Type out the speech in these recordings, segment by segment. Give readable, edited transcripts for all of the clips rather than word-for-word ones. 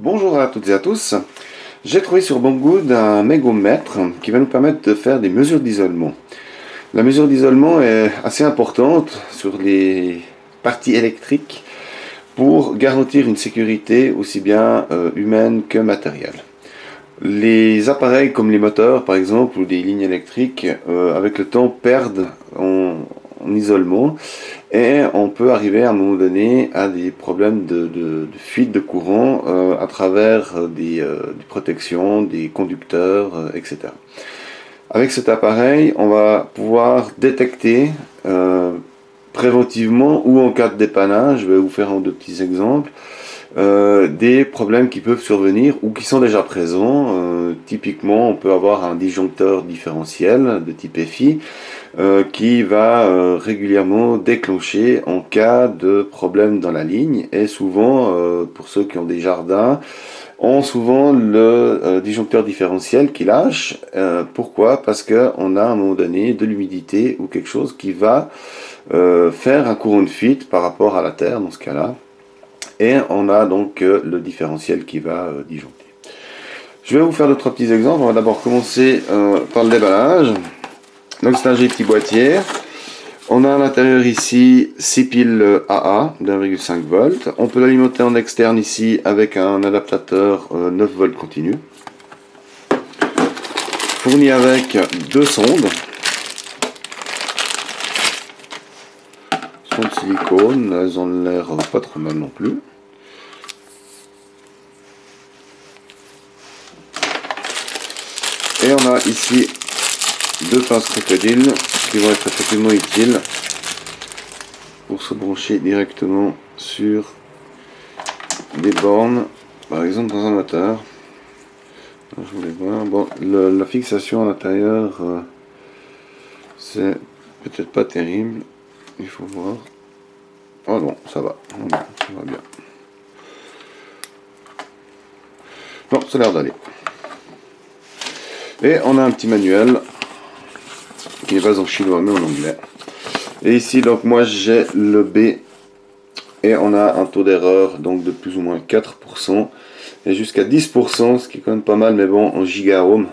Bonjour à toutes et à tous. J'ai trouvé sur Banggood un mégomètre qui va nous permettre de faire des mesures d'isolement. La mesure d'isolement est assez importante sur les parties électriques pour garantir une sécurité aussi bien humaine que matérielle. Les appareils comme les moteurs par exemple ou des lignes électriques avec le temps perdent en isolement et on peut arriver à un moment donné à des problèmes de fuite de courant à travers des protections, des conducteurs, etc. Avec cet appareil, on va pouvoir détecter préventivement ou en cas de dépannage, je vais vous faire deux petits exemples, des problèmes qui peuvent survenir ou qui sont déjà présents. Typiquement, on peut avoir un disjoncteur différentiel de type FI qui va régulièrement déclencher en cas de problème dans la ligne. Et souvent, pour ceux qui ont des jardins, ont souvent le disjoncteur différentiel qui lâche. Pourquoi? Parce qu'on a à un moment donné de l'humidité ou quelque chose qui va faire un courant de fuite par rapport à la terre dans ce cas-là. Et on a donc le différentiel qui va disjoncter. Je vais vous faire deux trois petits exemples. On va d'abord commencer par le déballage. Donc c'est un petit boîtier. On a à l'intérieur ici 6 piles AA d'1,5 volts. On peut l'alimenter en externe ici avec un adaptateur 9 volts continu. Fourni avec deux sondes. Sondes de silicone, elles ont l'air pas trop mal non plus. Et on a ici deux pinces crocodile qui vont être effectivement utiles pour se brancher directement sur des bornes, par exemple dans un moteur. Je voulais voir. Bon, la fixation à l'intérieur, c'est peut-être pas terrible. Il faut voir. Oh non, ça va. Oh non, ça va bien. Bon, ça a l'air d'aller. Et on a un petit manuel qui n'est pas en chinois mais en anglais. Et ici donc moi j'ai le B et on a un taux d'erreur donc de plus ou moins 4% et jusqu'à 10%, ce qui est quand même pas mal, mais bon, en gigaohm.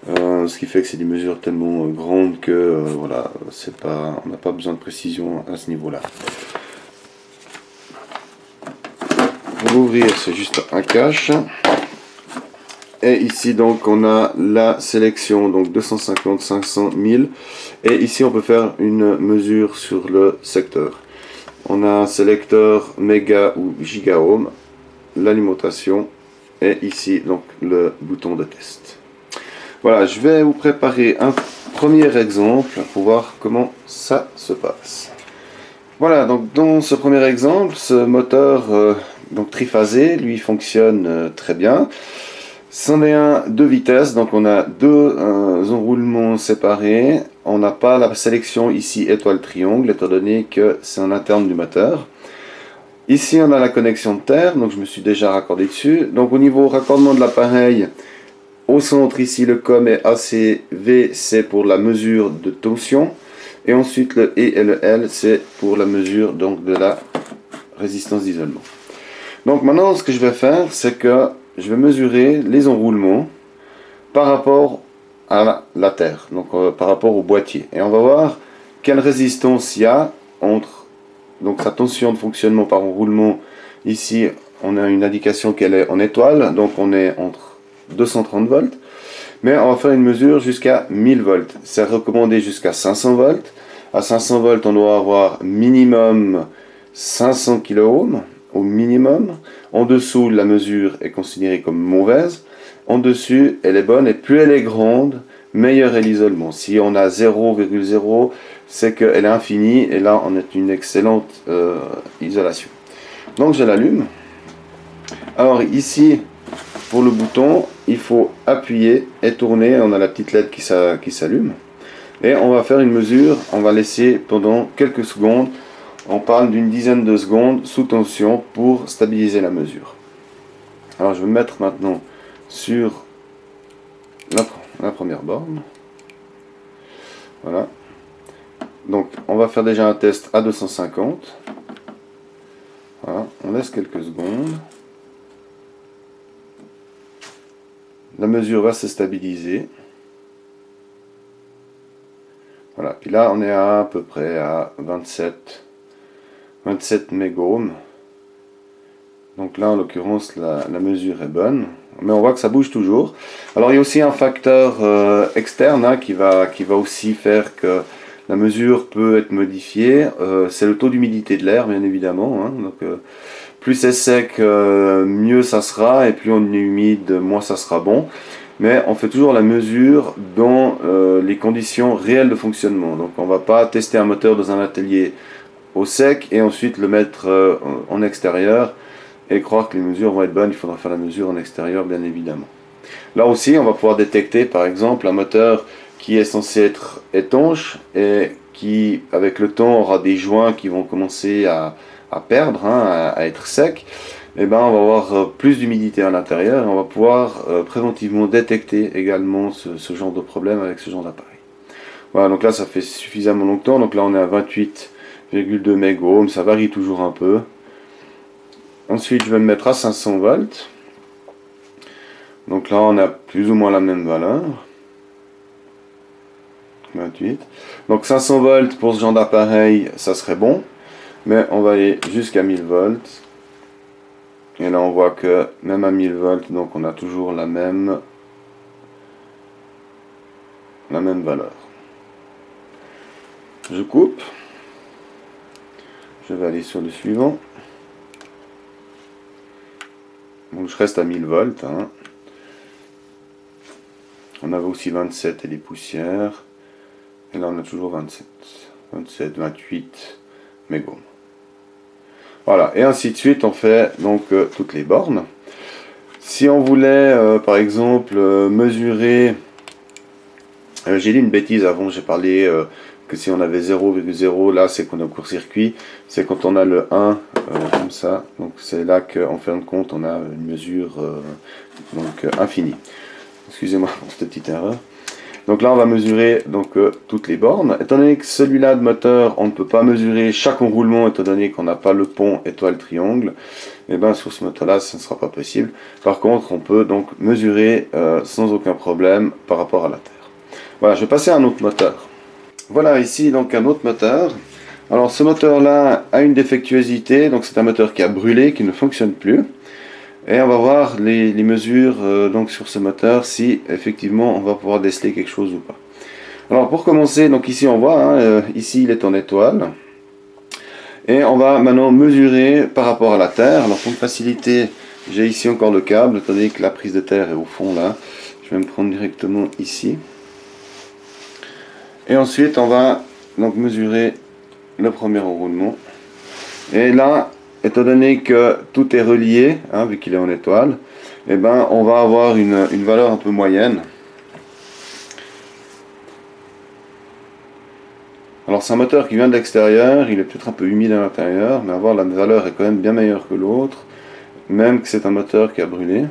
Ce qui fait que c'est des mesures tellement grandes que voilà, c'est pas, on n'a pas besoin de précision à ce niveau là. Pour l'ouvrir, c'est juste un cache. Et ici donc on a la sélection donc 250, 500, 1000 et ici on peut faire une mesure sur le secteur. On a un sélecteur méga ou gigaohm, l'alimentation et ici donc le bouton de test. Voilà, je vais vous préparer un premier exemple pour voir comment ça se passe. Voilà, donc dans ce premier exemple, ce moteur donc triphasé, lui fonctionne très bien. C'en est un deux vitesses, donc on a deux enroulements séparés. On n'a pas la sélection ici étoile triangle, étant donné que c'est en interne du moteur. Ici on a la connexion de terre, donc je me suis déjà raccordé dessus. Donc au niveau raccordement de l'appareil, au centre ici le COM est ACV, c'est pour la mesure de tension. Et ensuite le E et le L, c'est pour la mesure donc de la résistance d'isolement. Donc maintenant ce que je vais faire, c'est que je vais mesurer les enroulements par rapport à la terre, donc par rapport au boîtier. Et on va voir quelle résistance il y a entre donc sa tension de fonctionnement par enroulement. Ici, on a une indication qu'elle est en étoile, donc on est entre 230 volts. Mais on va faire une mesure jusqu'à 1000 volts. C'est recommandé jusqu'à 500 volts. À 500 volts, on doit avoir minimum 500 kΩ au minimum. En dessous, la mesure est considérée comme mauvaise. En dessus, elle est bonne et plus elle est grande, meilleur est l'isolement. Si on a 0,0, c'est qu'elle est infinie et là on a une excellente isolation. Donc je l'allume. Alors ici, pour le bouton, il faut appuyer et tourner. On a la petite LED qui s'allume. Et on va faire une mesure, on va laisser pendant quelques secondes. On parle d'une dizaine de secondes sous tension pour stabiliser la mesure. Alors je vais me mettre maintenant sur la première borne. Voilà. Donc on va faire déjà un test à 250. Voilà. On laisse quelques secondes. la mesure va se stabiliser. Voilà, puis là on est à peu près à 27 mégohms. Donc là en l'occurrence la mesure est bonne, mais on voit que ça bouge toujours. Alors il y a aussi un facteur externe hein, qui va aussi faire que la mesure peut être modifiée. C'est le taux d'humidité de l'air bien évidemment. Hein. Donc plus c'est sec, mieux ça sera, et plus on est humide, moins ça sera bon. Mais on fait toujours la mesure dans les conditions réelles de fonctionnement. Donc on ne va pas tester un moteur dans un atelier au sec et ensuite le mettre en extérieur et croire que les mesures vont être bonnes. Il faudra faire la mesure en extérieur bien évidemment. Là aussi on va pouvoir détecter par exemple un moteur qui est censé être étanche et qui avec le temps aura des joints qui vont commencer à perdre, hein, à être secs. Et ben on va avoir plus d'humidité à l'intérieur et on va pouvoir préventivement détecter également ce genre de problème avec ce genre d'appareil. Voilà, donc là ça fait suffisamment longtemps, donc là on est à 28,2 mégohms, ça varie toujours un peu. Ensuite je vais me mettre à 500 volts. Donc là on a plus ou moins la même valeur. 28. Donc 500 volts pour ce genre d'appareil, ça serait bon. Mais on va aller jusqu'à 1000 volts. Et là on voit que même à 1000 volts, donc on a toujours la même valeur. Je coupe. Je vais aller sur le suivant. Donc je reste à 1000 volts. Hein. On avait aussi 27 et des poussières. Et là on a toujours 27. 27, 28 mégohms. Voilà, et ainsi de suite, on fait donc toutes les bornes. Si on voulait, par exemple, mesurer... j'ai dit une bêtise avant, j'ai parlé que si on avait 0,0, là c'est qu'on est au court-circuit. C'est quand on a le 1, comme ça. Donc c'est là qu'en fin de compte, on a une mesure infinie. Excusez-moi pour cette petite erreur. Donc là on va mesurer donc, toutes les bornes. Étant donné que celui-là de moteur, on ne peut pas mesurer chaque enroulement étant donné qu'on n'a pas le pont étoile triangle, et bien sur ce moteur-là ce ne sera pas possible. Par contre on peut donc mesurer sans aucun problème par rapport à la Terre. Voilà, je vais passer à un autre moteur. Voilà ici donc un autre moteur. Alors ce moteur-là a une défectuosité, donc c'est un moteur qui a brûlé, qui ne fonctionne plus. Et on va voir les mesures donc sur ce moteur, si effectivement on va pouvoir déceler quelque chose ou pas. Alors pour commencer, donc ici on voit, hein, ici il est en étoile. Et on va maintenant mesurer par rapport à la Terre. Alors pour faciliter, j'ai ici encore le câble, étant donné que la prise de terre est au fond là. Je vais me prendre directement ici. Et ensuite on va donc mesurer le premier enroulement. Et là, étant donné que tout est relié, hein, vu qu'il est en étoile, eh ben, on va avoir une valeur un peu moyenne. Alors c'est un moteur qui vient de l'extérieur, il est peut-être un peu humide à l'intérieur, mais avoir la valeur est quand même bien meilleure que l'autre, même que c'est un moteur qui a brûlé.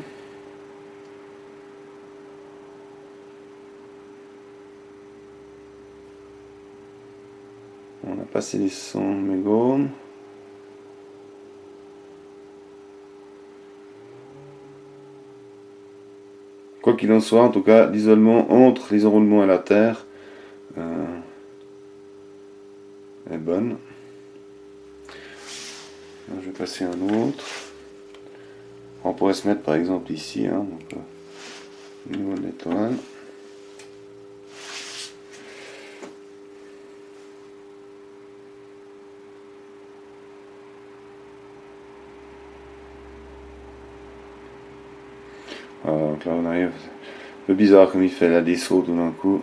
On a passé les 100 mégohms. Quoi qu'il en soit, en tout cas, l'isolement entre les enroulements et la terre est bonne. Je vais passer un autre. On pourrait se mettre par exemple ici, hein, donc, au niveau de l'étoile. Voilà, donc là on arrive. C'est bizarre comme il fait là des sauts tout d'un coup.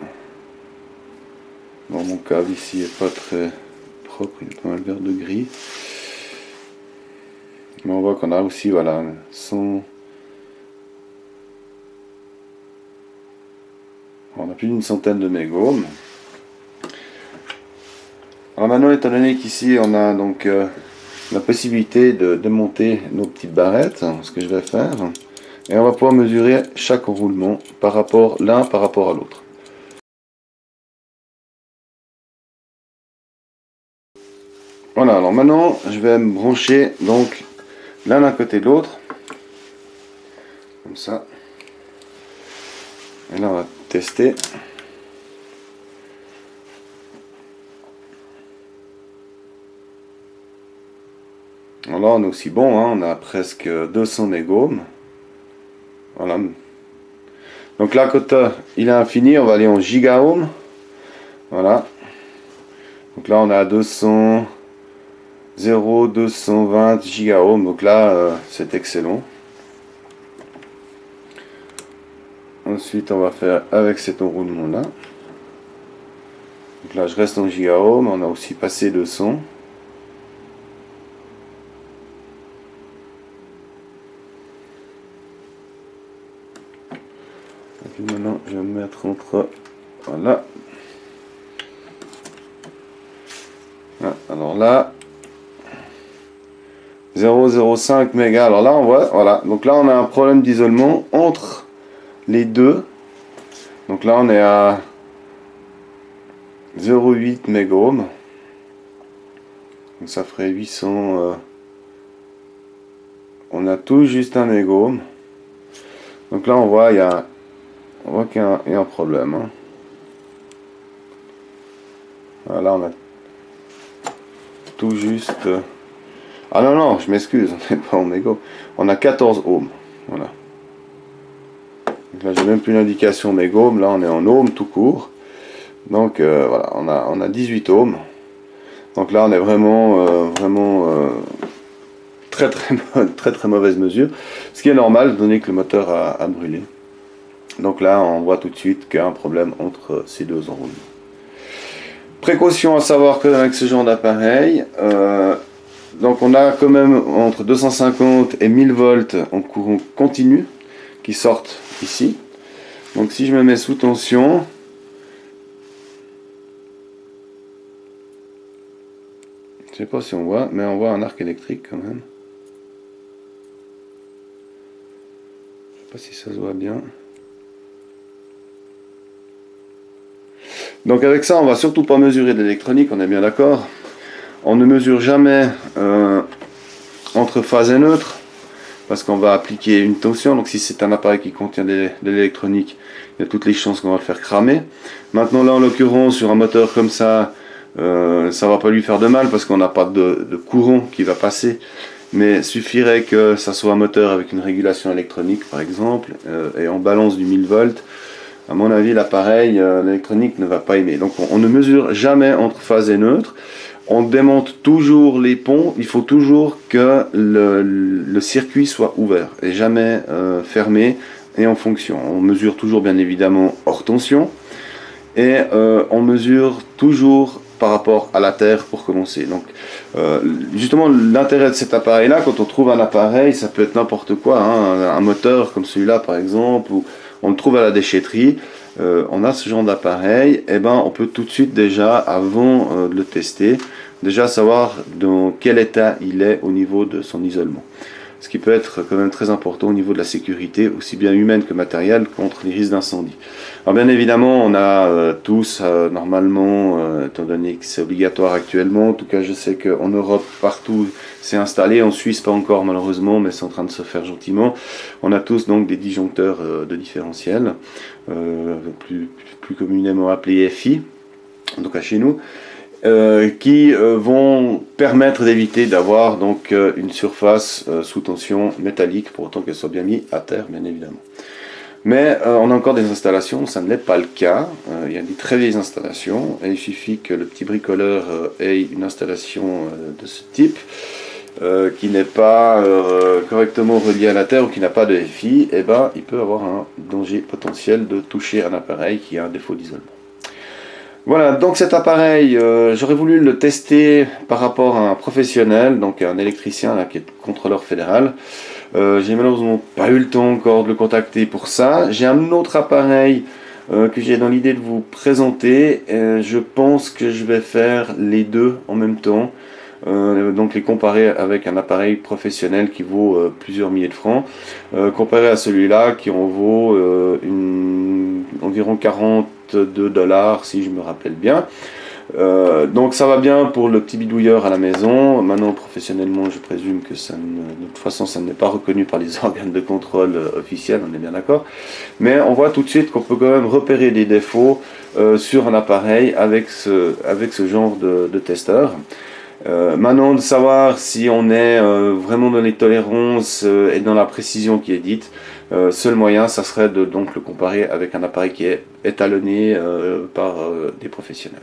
Bon, mon câble ici est pas très propre, il est pas mal vert de gris. Mais on voit qu'on a aussi, voilà, 100. On a plus d'une centaine de mégohms. Alors maintenant, étant donné qu'ici on a donc la possibilité de monter nos petites barrettes, ce que je vais faire, et on va pouvoir mesurer chaque enroulement par rapport l'un par rapport à l'autre. Voilà, alors maintenant je vais me brancher donc l'un d'un côté de l'autre, comme ça. Et là on va tester. Alors là on est aussi bon, hein, on a presque 200 mégohms. Voilà. Donc là quand il est infini, on va aller en gigaohm. Voilà. Donc là on a 220 gigaohm. Donc là c'est excellent. Ensuite on va faire avec cet enroulement là. Donc là je reste en gigaohm. On a aussi passé 200. Et puis maintenant je vais me mettre entre, voilà. Alors là 0,05 mégas. Alors là on voit, voilà, donc là on a un problème d'isolement entre les deux. Donc là on est à 0,8 mégohms. Donc ça ferait 800. On a tout juste un mégohm. Donc là on voit qu'il y a un problème. Hein. Voilà, on a tout juste. Ah non, non, je m'excuse, on n'est pas en mégohm. On a 14 ohms. Voilà. Donc là, j'ai même plus l'indication mégohm. Là, on est en ohms tout court. Donc voilà, on a 18 ohms. Donc là, on est vraiment, très mauvaise mesure. Ce qui est normal, donné que le moteur a brûlé. Donc là, on voit tout de suite qu'il y a un problème entre ces deux enroulements. Précaution à savoir que avec ce genre d'appareil, donc on a quand même entre 250 et 1000 volts en courant continu qui sortent ici. Donc si je me mets sous tension, je sais pas si on voit, mais on voit un arc électrique quand même. Je sais pas si ça se voit bien. Donc avec ça, on va surtout pas mesurer de l'électronique, on est bien d'accord. On ne mesure jamais entre phase et neutre, parce qu'on va appliquer une tension. Donc si c'est un appareil qui contient de l'électronique, il y a toutes les chances qu'on va le faire cramer. Maintenant là, en l'occurrence, sur un moteur comme ça va pas lui faire de mal, parce qu'on n'a pas de courant qui va passer. Mais suffirait que ça soit un moteur avec une régulation électronique, par exemple, et on balance du 1000 volts. À mon avis, l'appareil, l'électronique ne va pas aimer. Donc on ne mesure jamais entre phase et neutre. On démonte toujours les ponts. Il faut toujours que le circuit soit ouvert et jamais fermé et en fonction. On mesure toujours bien évidemment hors tension. Et on mesure toujours par rapport à la terre pour commencer. Donc justement l'intérêt de cet appareil là, quand on trouve un appareil, ça peut être n'importe quoi, hein, un moteur comme celui-là par exemple, ou on le trouve à la déchetterie, on a ce genre d'appareil, et ben on peut tout de suite déjà, avant de le tester, déjà savoir dans quel état il est au niveau de son isolement. Ce qui peut être quand même très important au niveau de la sécurité, aussi bien humaine que matérielle, contre les risques d'incendie. Alors bien évidemment, on a tous, normalement, étant donné que c'est obligatoire actuellement, en tout cas je sais qu'en Europe, partout, c'est installé, en Suisse pas encore malheureusement, mais c'est en train de se faire gentiment. On a tous donc des disjoncteurs de différentiel, plus communément appelés FI, en tout cas chez nous. Qui vont permettre d'éviter d'avoir donc une surface sous tension métallique, pour autant qu'elle soit bien mise à terre, bien évidemment. Mais on a encore des installations, ça ne l'est pas le cas. Il y a des très vieilles installations, et il suffit que le petit bricoleur ait une installation de ce type, qui n'est pas correctement reliée à la terre ou qui n'a pas de FI, et ben il peut avoir un danger potentiel de toucher un appareil qui a un défaut d'isolement. Voilà, donc cet appareil, j'aurais voulu le tester par rapport à un professionnel, donc un électricien là, qui est contrôleur fédéral. J'ai malheureusement pas eu le temps encore de le contacter pour ça. J'ai un autre appareil que j'ai dans l'idée de vous présenter. Je pense que je vais faire les deux en même temps. Donc les comparer avec un appareil professionnel qui vaut plusieurs milliers de francs, comparé à celui-là qui en vaut environ 42 $ si je me rappelle bien. Donc ça va bien pour le petit bidouilleur à la maison. Maintenant, professionnellement, je présume que ça de toute façon, ça n'est pas reconnu par les organes de contrôle officiels, on est bien d'accord. Mais on voit tout de suite qu'on peut quand même repérer des défauts sur un appareil avec ce genre de testeur. Maintenant, de savoir si on est vraiment dans les tolérances et dans la précision qui est dite, seul moyen, ça serait de donc le comparer avec un appareil qui est étalonné par des professionnels.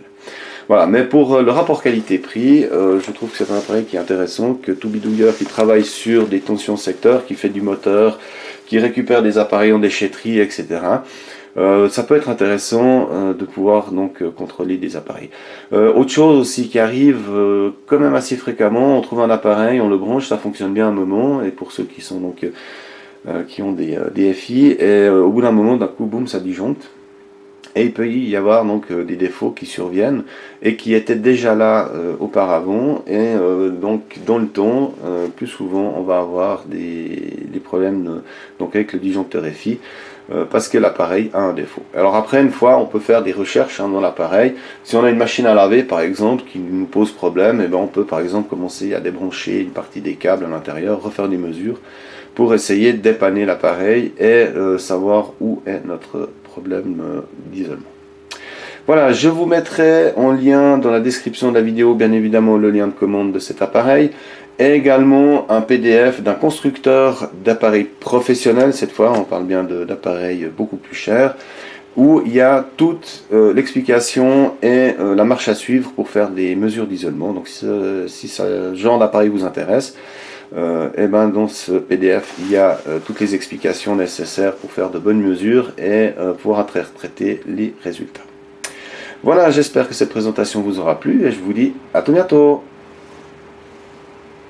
Voilà, mais pour le rapport qualité-prix, je trouve que c'est un appareil qui est intéressant, que tout bidouilleur qui travaille sur des tensions secteurs, qui fait du moteur, qui récupère des appareils en déchetterie, etc. Ça peut être intéressant de pouvoir donc contrôler des appareils. Autre chose aussi qui arrive quand même assez fréquemment, on trouve un appareil, on le branche, ça fonctionne bien un moment, et pour ceux qui sont donc qui ont des FI, et au bout d'un moment, d'un coup, boum, ça disjoncte. Et il peut y avoir donc des défauts qui surviennent et qui étaient déjà là auparavant, et donc dans le temps, plus souvent on va avoir des problèmes donc avec le disjoncteur FI parce que l'appareil a un défaut. Alors après, une fois, on peut faire des recherches dans l'appareil. Si on a une machine à laver par exemple qui nous pose problème, et ben on peut par exemple commencer à débrancher une partie des câbles à l'intérieur, refaire des mesures pour essayer de dépanner l'appareil et savoir où est notre problème d'isolement. Voilà, je vous mettrai en lien dans la description de la vidéo, bien évidemment, le lien de commande de cet appareil, et également un PDF d'un constructeur d'appareils professionnels. Cette fois, on parle bien d'appareils beaucoup plus chers, où il y a toute l'explication et la marche à suivre pour faire des mesures d'isolement. Donc si ce genre d'appareil vous intéresse, et ben dans ce PDF il y a toutes les explications nécessaires pour faire de bonnes mesures et pouvoir interpréter les résultats. Voilà, j'espère que cette présentation vous aura plu et je vous dis à tout bientôt.